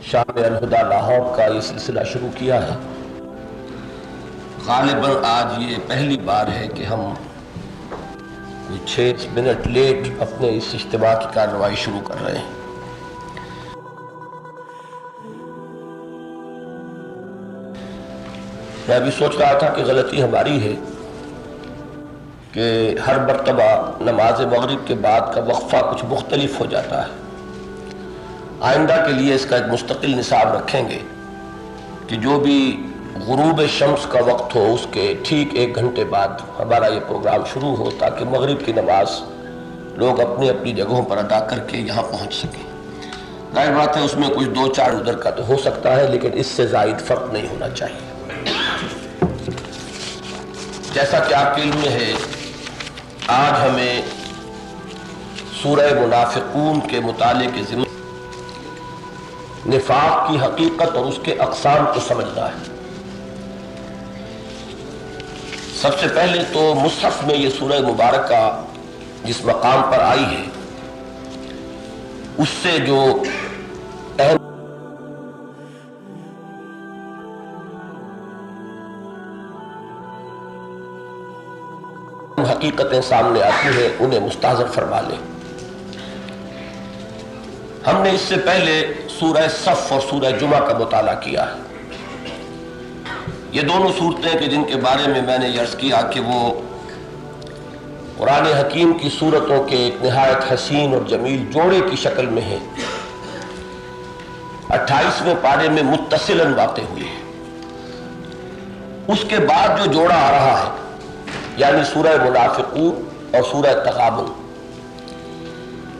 شام الہدیٰ لاہور کا یہ سلسلہ شروع کیا ہے۔ غالباً آج یہ پہلی بار ہے کہ ہم 6 منٹ لیٹ اپنے اس اجتماع کی کارروائی شروع کر رہے ہیں۔ میں ابھی سوچ رہا تھا کہ غلطی ہماری ہے کہ ہر مرتبہ نماز مغرب کے بعد کا وقفہ کچھ مختلف ہو جاتا ہے۔ آئندہ کے لیے اس کا ایک مستقل نصاب رکھیں گے کہ جو بھی غروب شمس کا وقت ہو اس کے ٹھیک 1 گھنٹے بعد ہمارا یہ پروگرام شروع ہو، تاکہ مغرب کی نماز لوگ اپنی اپنی جگہوں پر ادا کر کے یہاں پہنچ سکیں۔ ظاہر بات ہے اس میں کچھ 2-4 ادھر کا تو ہو سکتا ہے، لیکن اس سے زائد فرق نہیں ہونا چاہیے۔ جیسا کہ آپ کے علم میں ہے، آج ہمیں سورہ منافقون کے مطالعے کے ذمہ نفاق کی حقیقت اور اس کے اقسام کو سمجھنا ہے۔ سب سے پہلے تو مصحف میں یہ سورہ مبارکہ جس مقام پر آئی ہے اس سے جو اہم حقیقتیں سامنے آتی ہیں انہیں مستحضر فرما لیں۔ ہم نے اس سے پہلے سورہ صف اور سورہ جمعہ کا مطالعہ کیا ہے۔ یہ دونوں صورتیں کہ جن کے بارے میں میں نے عرض کیا کہ وہ قرآن حکیم کی صورتوں کے ایک نہایت حسین اور جمیل جوڑے کی شکل میں ہیں، 28ویں پارے میں متصلاً واقع ہوئی ہے۔ اس کے بعد جو جوڑا آ رہا ہے یعنی سورہ منافقون اور سورہ تغابن،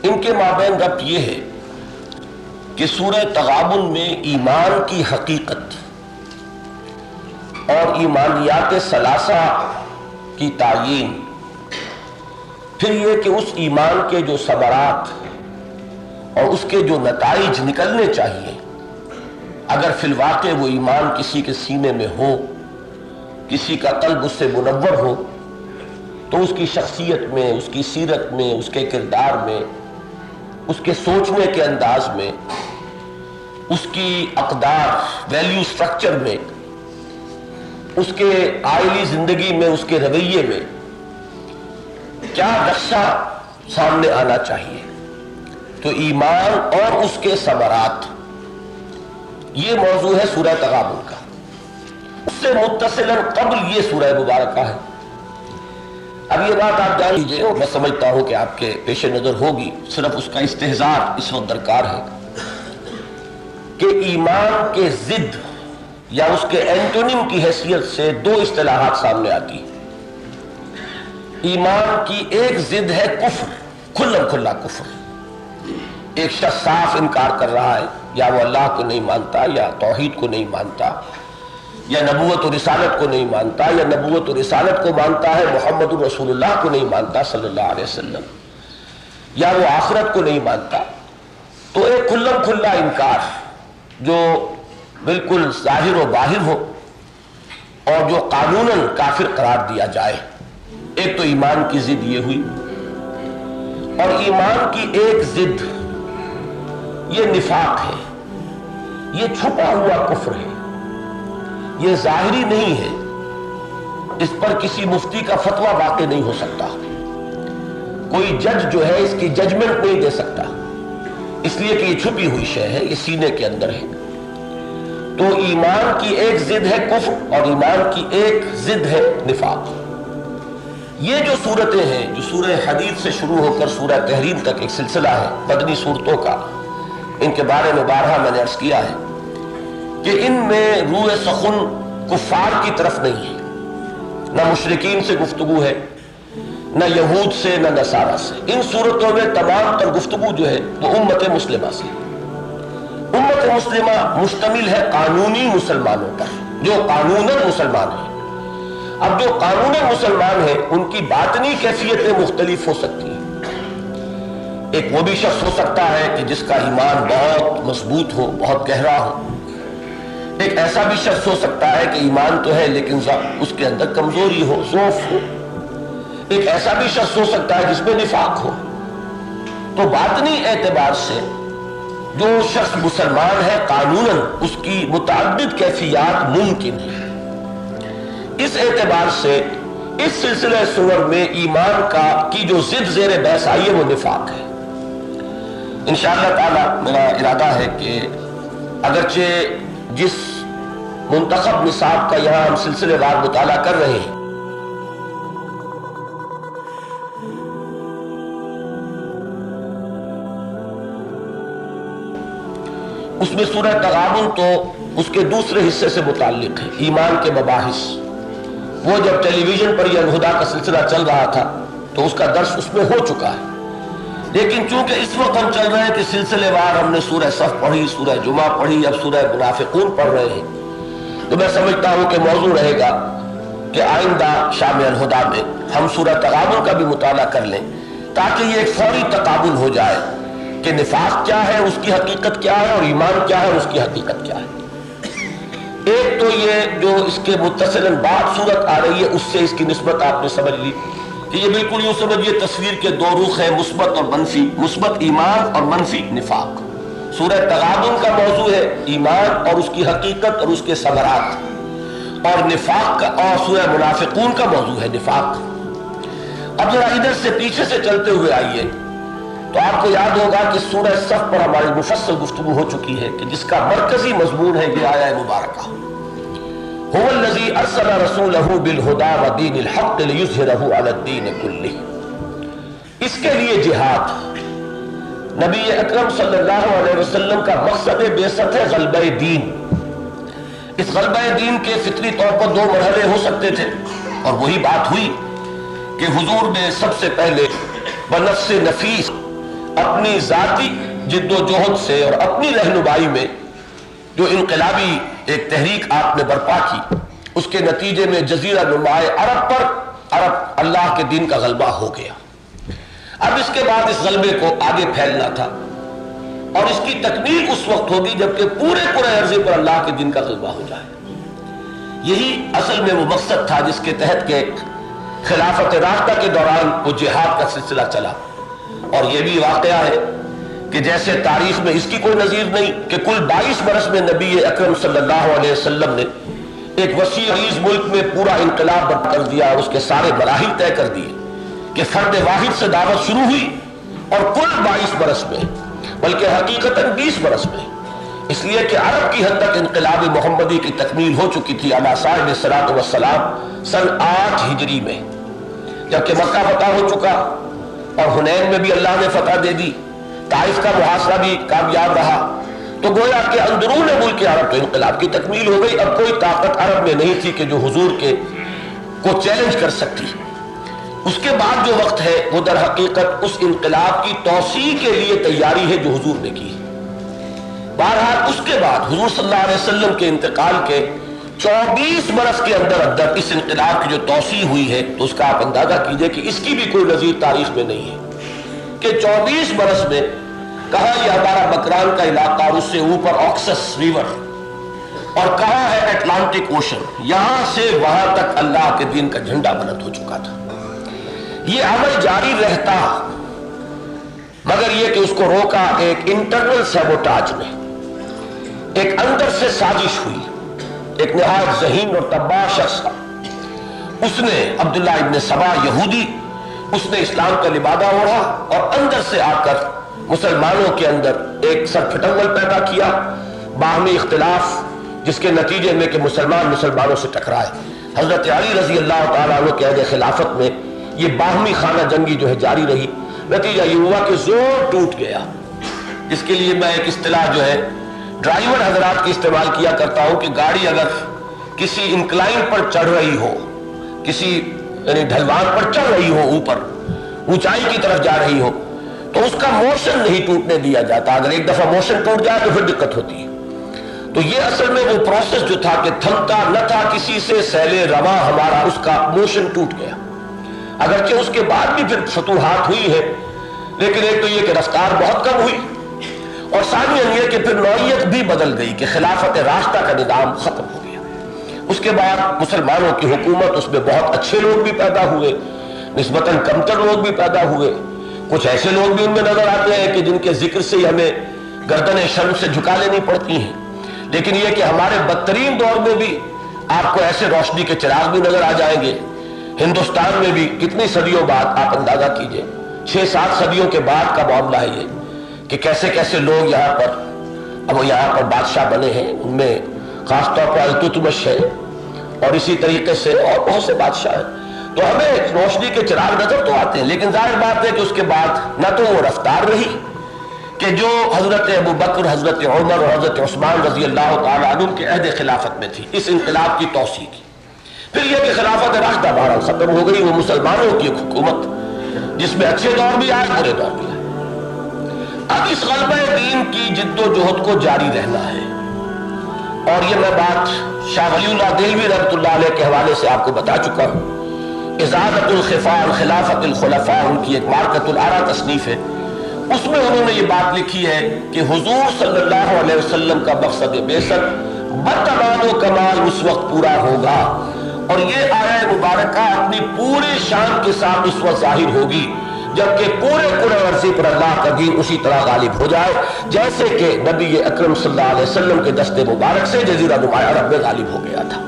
ان کے مابین ربط یہ ہے کہ سورہ تغابن میں ایمان کی حقیقت اور ایمانیات ثلاثہ کی تعیین، پھر یہ کہ اس ایمان کے جو ثمرات اور اس کے جو نتائج نکلنے چاہیے اگر فی الواقع وہ ایمان کسی کے سینے میں ہو، کسی کا قلب اس سے منور ہو، تو اس کی شخصیت میں، اس کی سیرت میں، اس کے کردار میں، اس کے سوچنے کے انداز میں، اس کی اقدار ویلیو سٹرکچر میں، اس کے عائلی زندگی میں، اس کے رویے میں کیا نقشہ سامنے آنا چاہیے۔ تو ایمان اور اس کے ثمرات، یہ موضوع ہے سورہ تغابن کا۔ اس سے متصلاً قبل یہ سورہ مبارکہ ہے۔ اب یہ بات آپ جان لیجئے، اور میں سمجھتا ہوں کہ آپ کے پیش نظر ہوگی، صرف اس کا استحضار اس وقت درکار ہے کہ ایمان کے ضد یا اس کے اینٹونیم کی حیثیت سے 2 اصطلاحات سامنے آتی ہیں۔ ایمان کی ایک ضد ہے کفر، کھلم کھلا کفر۔ ایک شخص صاف انکار کر رہا ہے، یا وہ اللہ کو نہیں مانتا، یا توحید کو نہیں مانتا، یا نبوت و رسالت کو نہیں مانتا، یا نبوت و رسالت کو مانتا ہے محمد رسول اللہ کو نہیں مانتا صلی اللہ علیہ وسلم، یا وہ آخرت کو نہیں مانتا۔ تو ایک کھلم کھلا انکار جو بالکل ظاہر و باہر ہو اور جو قانوناً کافر قرار دیا جائے، ایک تو ایمان کی ضد یہ ہوئی، اور ایمان کی ایک ضد یہ نفاق ہے، یہ چھپا ہوا کفر ہے، یہ ظاہری نہیں ہے، اس پر کسی مفتی کا فتویٰ واقع نہیں ہو سکتا، کوئی جج جو ہے اس کی ججمنٹ نہیں دے سکتا، اس لیے کہ یہ چھپی ہوئی شے ہے، یہ سینے کے اندر ہے۔ تو ایمان کی ایک ضد ہے کفر اور ایمان کی ایک ضد ہے نفاق۔ یہ جو صورتیں ہیں جو سورہ حدید سے شروع ہو کر سورہ تحریم تک ایک سلسلہ ہے مدنی صورتوں کا، ان کے بارے میں بارہا میں نے عرض کیا ہے کہ ان میں روح سخن کفار کی طرف نہیں ہے، نہ مشرکین سے گفتگو ہے، نہ یہود سے، نہ نصارہ سے۔ ان صورتوں میں تمام تر گفتگو جو ہے وہ امت مسلمہ سے۔ امت مسلمہ مشتمل ہے قانونی مسلمانوں پر جو قانوناً مسلمان ہیں۔ اب جو قانوناً مسلمان ہیں ان کی باطنی کیفیتیں مختلف ہو سکتی ہیں۔ ایک وہ بھی شخص ہو سکتا ہے کہ جس کا ایمان بہت مضبوط ہو، بہت گہرا ہو۔ ایک ایسا بھی شخص ہو سکتا ہے کہ ایمان تو ہے لیکن اس کے اندر کمزوری ہو، ضعف ہو۔ ایک ایسا بھی شخص ہو سکتا ہے جس میں نفاق ہو۔ تو باطنی اعتبار سے جو شخص مسلمان ہے قانوناً اس کی متعدد کیفیات ممکن ہیں۔ اس اعتبار سے اس سلسلہ سور میں ایمان کی جو ضد زیر بحث آئی ہے وہ نفاق ہے۔ انشاءاللہ تعالی میرا ارادہ ہے کہ اگرچہ جس منتخب نصاب کا یہاں ہم سلسلے وار مطالعہ کر رہے ہیں اس میں سورہ تغابن تو اس کے دوسرے حصے سے متعلق ہے، ایمان کے مباحث۔ وہ جب ٹیلی ویژن پر یہ الہدیٰ کا سلسلہ چل رہا تھا تو اس کا درس اس میں ہو چکا ہے، لیکن چونکہ اس وقت ہم چل رہے ہیں کہ سلسلے وار ہم نے سورہ صف پڑھی، سورہ جمعہ پڑھی، اب سورہ منافقون پڑھ رہے ہیں، تو میں سمجھتا ہوں کہ موضوع رہے گا کہ آئندہ شام الہدیٰ میں ہم سورہ تغابن کا بھی مطالعہ کر لیں تاکہ یہ ایک فوری تقابل ہو جائے کہ نفاق کیا ہے، اس کی حقیقت کیا ہے، اور ایمان کیا ہے، اس کی حقیقت کیا ہے۔ ایک تو یہ جو اس کے متصلاً بعد صورت آ رہی ہے اس سے اس کی نسبت آپ نے سمجھ لی کہ یہ بالکل یوں سمجھیے تصویر کے دو رخ ہیں، مثبت اور منفی، مثبت ایمان اور منفی نفاق۔ سورہ تغابن کا موضوع ہے ایمان اور اس کی حقیقت اور اس کے ثمرات، اور نفاق کا اور سورہ منافقون کا موضوع ہے نفاق۔ اب ذرا ادھر سے پیچھے سے چلتے ہوئے آئیے تو آپ کو یاد ہوگا کہ سورہ صف پر ہماری مفصل گفتگو ہو چکی ہے کہ جس کا مرکزی مضمون ہے یہ آیہ مبارکہ، هو الذی ارسل رسولہ بالہدی ودین الحق لیظہرہ علی الدین کلہ۔ اس کے لیے جہاد، نبی اکرم صلی اللہ علیہ وسلم کا مقصد بعثت ہے غلبہ دین۔ اس غلبہ دین کے فطری طور پر دو مرحلے ہو سکتے تھے، اور وہی بات ہوئی کہ حضور نے سب سے پہلے بنفس نفیس اپنی ذاتی جد و جہد سے اور اپنی رہنمائی میں جو انقلابی ایک تحریک آپ نے برپا کی، اس کے نتیجے میں جزیرہ نماء عرب پر اللہ کے دین کا غلبہ ہو گیا۔ اب اس کے بعد اس غلبے کو آگے پھیلنا تھا، اور اس کی تکمیل اس وقت ہوگی جبکہ پورے عرضے پر اللہ کے دین کا غلبہ ہو جائے۔ یہی اصل میں وہ مقصد تھا جس کے تحت کہ خلافت راشدہ کے دوران وہ جہاد کا سلسلہ چلا۔ اور یہ بھی واقعہ ہے کہ جیسے تاریخ میں اس کی کوئی نظیر نہیں کہ کل 22 برس میں نبی اکرم صلی اللہ علیہ وسلم نے ایک وسیع عریض ملک میں پورا انقلاب برپا کر دیا، اور اس کے سارے مراحل طے کر دیے کہ فرد واحد سے دعوت شروع ہوئی، اور کل 22 برس میں بلکہ حقیقتاً 20 برس میں، اس لیے کہ عرب کی حد تک انقلاب محمدی کی تکمیل ہو چکی تھی علی صاحب الصلاۃ والسلام سن 8 ہجری میں، جبکہ مکہ فتح ہو چکا اور حنین میں بھی اللہ نے فتح دے دی، طائف کا محاصرہ بھی کامیاب رہا، تو گویا کہ اندرون ملک عرب تو انقلاب کی تکمیل ہو گئی۔ اب کوئی طاقت عرب میں نہیں تھی کہ جو حضور کو چیلنج کر سکتی۔ اس کے بعد جو وقت ہے وہ در حقیقت اس انقلاب کی توسیع کے لیے تیاری ہے جو حضور نے کی۔ بہرحال اس کے بعد حضور صلی اللہ علیہ وسلم کے انتقال کے 24 برس کے اندر اس انقلاب کی جو توسیع ہوئی ہے تو اس کا آپ اندازہ کیجئے کہ اس کی بھی کوئی نظیر تاریخ میں نہیں ہے کہ 24 برس میں کہاں یہ ہمارا مکران کا علاقہ اور اس سے اوپر آکسس ریور، اور کہاں ہے اٹلانٹک اوشن، یہاں سے وہاں تک اللہ کے دین کا جھنڈا بلند ہو چکا تھا۔ یہ عمل جاری رہتا، مگر یہ کہ اس کو روکا ایک انٹرنل سیبوٹاج نے، ایک اندر سے سازش ہوئی، ایک نہایت ذہین اور تباہ شخص تھا، اس نے عبداللہ ابن سبا یہودی، اس نے اسلام کا لبادہ اوڑھا اور اندر سے آ کر مسلمانوں کے اندر ایک سرپھٹنگل پیدا کیا، باہمی اختلاف، جس کے نتیجے میں کہ مسلمانوں سے ٹکرائے۔ حضرت علی رضی اللہ تعالیٰ عنہ کے عہد خلافت میں یہ باہمی خانہ جنگی جو ہے جاری رہی، نتیجہ یہ ہوا کہ زور ٹوٹ گیا، جس کے لیے میں ایک اصطلاح جو ہے ڈرائیور حضرات کی استعمال کیا کرتا ہوں کہ گاڑی اگر کسی انکلائن پر چڑھ رہی ہو، کسی یعنی ڈھلوان پر چڑھ رہی ہو، اوپر اونچائی کی طرف جا رہی ہو، تو اس کا موشن نہیں ٹوٹنے دیا جاتا، اگر ایک دفعہ موشن ٹوٹ جائے تو پھر دقت ہوتی ہے۔ تو یہ اصل میں وہ پروسیس جو تھا کہ تھمتا نہ تھا کسی سے سیل رواں ہمارا، اس کا موشن ٹوٹ گیا، اگرچہ اس کے بعد بھی پھر فتوحات ہوئی ہے، لیکن ایک تو یہ کہ رفتار بہت کم ہوئی، اور ثانیاً یہ کہ پھر نوعیت بھی بدل گئی کہ خلافت راشدہ کا نظام ختم ہو گیا۔ اس کے بعد مسلمانوں کی حکومت، اس میں بہت اچھے لوگ بھی پیدا ہوئے، نسبتاً کمتر لوگ بھی پیدا ہوئے، کچھ ایسے لوگ بھی ان میں نظر آتے ہیں کہ جن کے ذکر سے ہی ہمیں گردنیں شرم سے جھکا لینی پڑتی ہیں، لیکن یہ کہ ہمارے بدترین دور میں بھی آپ کو ایسے روشنی کے چراغ بھی نظر آ جائیں گے۔ ہندوستان میں بھی کتنی صدیوں بعد آپ اندازہ کیجئے، 6-7 صدیوں کے بعد کا معاملہ ہے یہ، کہ کیسے کیسے لوگ یہاں پر اب وہ یہاں پر بادشاہ بنے ہیں، ان میں خاص طور پر التتمش ہے اور اسی طریقے سے اور بہت سے بادشاہ ہیں۔ تو ہمیں روشنی کے چراغ نظر تو آتے ہیں، لیکن ظاہر بات ہے کہ اس کے بعد نہ تو وہ رفتار رہی کہ جو حضرت ابو بکر، حضرت عمر اور حضرت عثمان رضی اللہ تعالیٰ عنہ کے عہد خلافت میں تھی، اس انقلاب کی توسیع کی۔ پھر یہ کہ خلافت راشدہ بہرحال ختم ہو گئی، وہ مسلمانوں کی ایک حکومت جس میں اچھے دور بھی آئے، برے دور بھی آئے۔ اب اس غلبہ دین کی جد و جہد کو جاری رہنا ہے، اور یہ میں بات شاہ ولی اللہ دہلوی رحمۃ اللہ علیہ کے حوالے سے آپ کو بتا چکا ہوں۔ اعزازۃ الخفاء خلافت الخلفاء ان کی ایک مارکۃ الآراء تصنیف ہے، اس میں انہوں نے یہ بات لکھی ہے کہ حضور صلی اللہ علیہ وسلم کا مقصد بعثت بتمام و کمال اس وقت پورا ہوگا، اور یہ آیہ مبارکہ اپنی پوری شان کے ساتھ اس وقت ظاہر ہوگی جبکہ پورے عرضی پر اللہ کا دین اسی طرح غالب ہو جائے جیسے کہ نبی اکرم صلی اللہ علیہ وسلم کے دست مبارک سے جزیرہ نمایاں عرب میں غالب ہو گیا تھا۔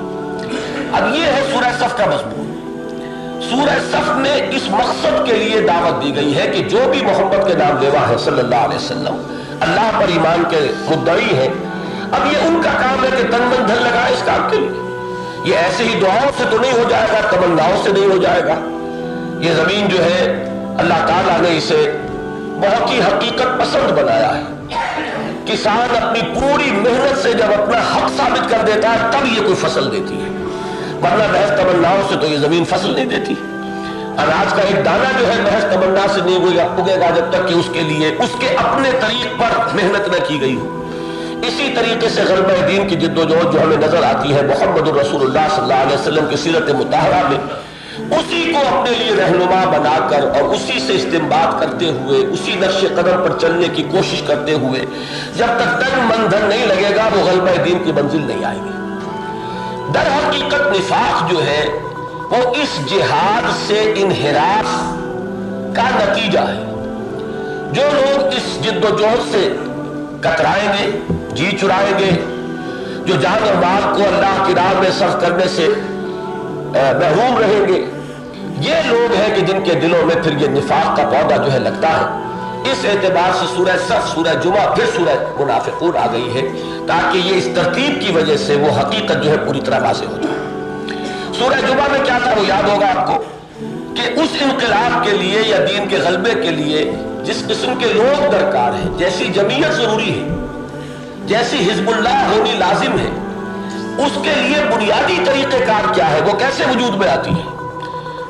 اب یہ ہے سورہ صف کا مضمون۔ سورہ صف میں اس مقصد کے لیے دعوت دی گئی ہے کہ جو بھی محمد کے نام لیوا ہے صلی اللہ علیہ وسلم، اللہ پر ایمان کے مدعی ہیں، اب یہ ان کا کام ہے کہ تن من دھن لگائے اس کام کے لیے۔ یہ ایسے ہی دعاؤں سے تو نہیں ہو جائے گا، تمناؤں سے نہیں ہو جائے گا۔ یہ زمین جو ہے اللہ تعالیٰ نے اسے بہت ہی حقیقت پسند بنایا ہے۔ کسان اپنی پوری محنت سے جب اپنا حق ثابت کر دیتا ہے تب یہ کوئی فصل دیتی ہے، ورنہ محض تمناؤں سے تو یہ زمین فصل نہیں دیتی۔ اناج کا ایک دانہ جو ہے محض تمنا سے نہیں اگے گا جب تک کہ اس کے لیے اس کے اپنے طریق پر محنت نہ کی گئی ہو۔ اسی طریقے سے غلبہ دین کی جد و جہد جو ہمیں نظر آتی ہے محمد الرسول اللہ صلی اللہ علیہ وسلم کی سیرت مطہرہ میں، اسی کو اپنے لیے رہنما بنا کر اور اسی سے استنباط کرتے ہوئے، اسی نقش قدم پر چلنے کی کوشش کرتے ہوئے جب تک تن من دھن نہیں لگے گا وہ غلبہ دین کی منزل نہیں آئے گی۔ در حقیقت نفاق جو ہے وہ اس جہاد سے انحراف کا نتیجہ ہے۔ جو لوگ اس جد و جہد سے کترائیں گے، جی چرائیں گے، جو جان اور مال کو اللہ کی راہ میں صرف کرنے سے محروم رہیں گے، یہ لوگ ہیں کہ جن کے دلوں میں پھر یہ نفاق کا پودا جو ہے لگتا ہے۔ اس اعتبار سے سورہ صف، سورہ جمعہ، پھر سورہ منافقون آ گئی ہے تاکہ یہ اس ترتیب کی وجہ سے وہ حقیقت جو ہے پوری طرح واضح ہو جائے۔ سورہ جمعہ میں کیا تھا وہ یاد ہوگا آپ کو کہ اس انقلاب کے لیے یا دین کے غلبے کے لیے جس قسم کے لوگ درکار ہیں، جیسی جمعیت ضروری ہے، جیسی حزب اللہ ہونی لازم ہے، اس کے لیے بنیادی طریقہ کار کیا ہے، وہ کیسے وجود میں آتی ہے،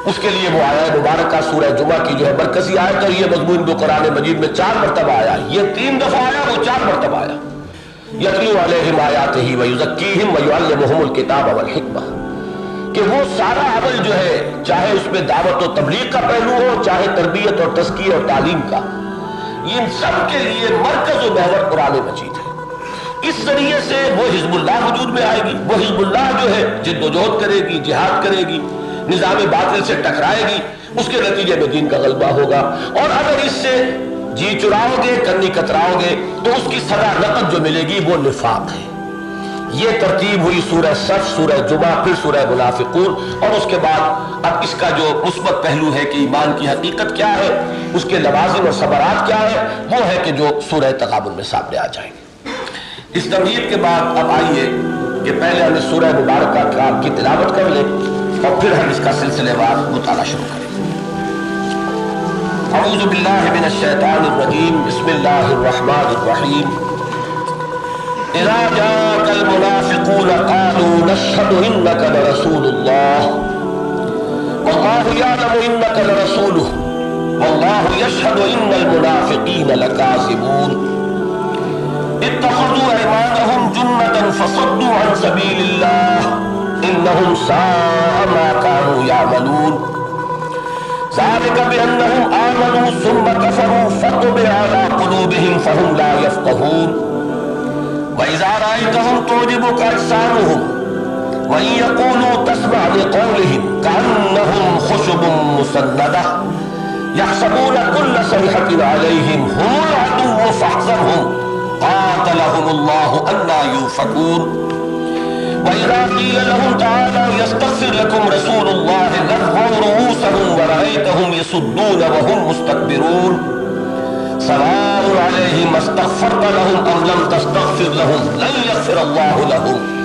اس کے لیے وہ آیا مبارکہ سورہ جمعہ کی جو ہے مرکزی آیت، اور یہ مضمون جو قرآن مجید میں 4 مرتبہ آیا، یہ 3 دفعہ آیا، وہ 4 مرتبہ آیا۔ یتلو علیہم آیاتہ ویزکیہم ویعلمہم الکتاب والحکمہ، کہ وہ سارا عمل جو ہے چاہے اس میں دعوت و تبلیغ کا پہلو ہو، چاہے تربیت اور تزکیہ اور تعلیم کا، ان سب کے لیے مرکز و محور قرآن مجید ہے۔ اس ذریعے سے وہ حزب اللہ وجود میں آئے گی، وہ حزب اللہ جو ہے جد و جہد کرے گی، جہاد کرے گی، نظام باطل سے ٹکرائے گی، اس کے نتیجے میں دین کا غلبہ ہوگا۔ اور اگر اس سے جی چراؤ گے، کنی کتراؤ گے، تو اس کی سزا نقد جو ملے گی وہ نفاق ہے۔ یہ ترتیب ہوئی سورہ صف، سورہ جمعہ، پھر سورہ منافقون، اور اس کے بعد اب اس کا جو مثبت پہلو ہے کہ ایمان کی حقیقت کیا ہے، اس کے لوازم اور ثمرات کیا ہے، وہ ہے کہ جو سورہ تغابن میں سامنے آ جائیں گے۔ اس تمہید کے بعد اب آئیے کہ پہلے ہم سورہ مبارکہ کی تلاوت کر لیں اور پھر ہم اس کا سلسلے وار مطالعہ شروع کریں۔ اعوذ باللہ من الشیطان الرجیم، بسم اللہ الرحمن الرحیم۔ اذا جاءك المنافقون قالوا نشهد انك لرسول الله والله يعلم انك لرسوله والله يشهد ان المنافقين لكاذبون اتخذوا ايمانهم جنة فصدوا عن سبيل الله انهم ساء ما كانوا يعملون ذلك بانهم آمنوا ثم كفروا فطبع على قلوبهم فهم لا يفقهون وإذا رأيتهم تعجبك أجسامهم وإن يقولوا تسمع لقولهم كأنهم خشب مسندة يحسبون كل صيحة عليهم هم العدو فاحذرهم قاتلهم الله أنى يؤفكون وإذا قيل لهم تعالوا يستغفر لكم رسول الله لووا رؤوسهم ورأيتهم يصدون وهم مستكبرون سواء عليهم استغفرت لهم أم لم تستغفر لهم لن يغفر الله لهم